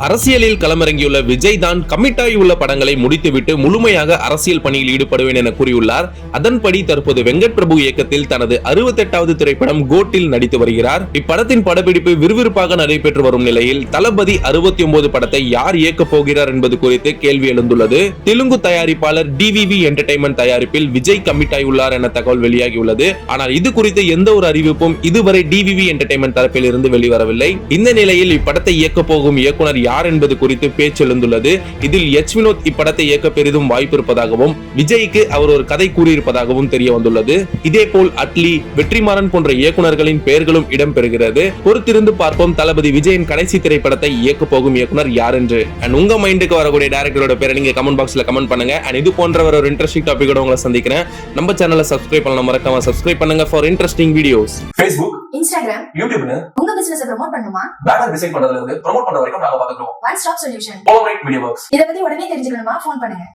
அரசியலில் களமிறங்கியுள்ள விஜய் தான் கமிட் ஆகியுள்ள படங்களை முடித்துவிட்டு முழுமையாக அரசியல் பணியில் ஈடுபடுவேன் என கூறியுள்ளார். அதன்படி தற்போது வெங்கட் பிரபு இயக்கத்தில் தனது 68வது திரைப்படம் கோட்டில் நடித்து வருகிறார். இப்படத்தின் படப்பிடிப்பு விறுவிறுப்பாக நடைபெற்று வரும் நிலையில் தளபதி 69 படத்தை யார் இயக்கப் போகிறார் என்பது குறித்து கேள்வி எழுந்துள்ளது. தெலுங்கு தயாரிப்பாளர் டிவிவி என்டர்டைன்மெண்ட் தயாரிப்பில் விஜய் கமிட் ஆகியுள்ளார் என தகவல் வெளியாகியுள்ளது. ஆனால் இது குறித்து எந்த ஒரு அறிவிப்பும் இதுவரை டிவிவி என்டர்டைன்மெண்ட் தரப்பில் இருந்து வெளிவரவில்லை. இந்த நிலையில் இப்படத்தை இயக்கப் போகும் இயக்குனர் யார் என்பது குறித்து பேச்சு எழுந்துள்ளது. இதில் எச் வினோத் இப்படத்தை இயக்க பெரிதும் வாய்ப்பு இருப்பதாகவும் விஜய்க்கு அவர் ஒரு கதை கூறியிருப்பதாகவும் தெரிய வந்துள்ளது. இதேபோல் அட்லி, வெற்றிமாறன் போன்ற இயக்குனர்களின் பெயர்களும் இடம்பெறுகிறது. பொறுத்திருந்து பார்ப்போம் தளபதி விஜயின் கடைசி திரைப்படத்தை இயக்க போகும் இயக்குனர் யார் என்று. அண்ட் உங்க மைண்டுக்கு வரக்கூடிய டைரக்டரோட பேரை நீங்க கமெண்ட் பாக்ஸ்ல கமெண்ட் பண்ணுங்க. அண்ட் இது போன்ற ஒரு இன்ட்ரெஸ்டிங் டாபிக்கோட உங்களை சந்திக்கிறேன். நம்ம சேனலை சப்ஸ்கிரைப் பண்ண மறக்காம சப்ஸ்கிரைப் பண்ணுங்க for interesting videos. Facebook, Instagram, YouTube உங்க பிசினஸ் ப்ரோமோட் பண்ணுமா? பேனர் டிசைன் பண்றதுல இருந்து ப்ரோமோட் பண்ற வரைக்கும் நாங்க பாத்துக்கிறோம். One stop solution. All right, Media Works. இத பத்தி உடனே தெரிஞ்சுக்கணுமா? ஃபோன் பண்ணுங்க.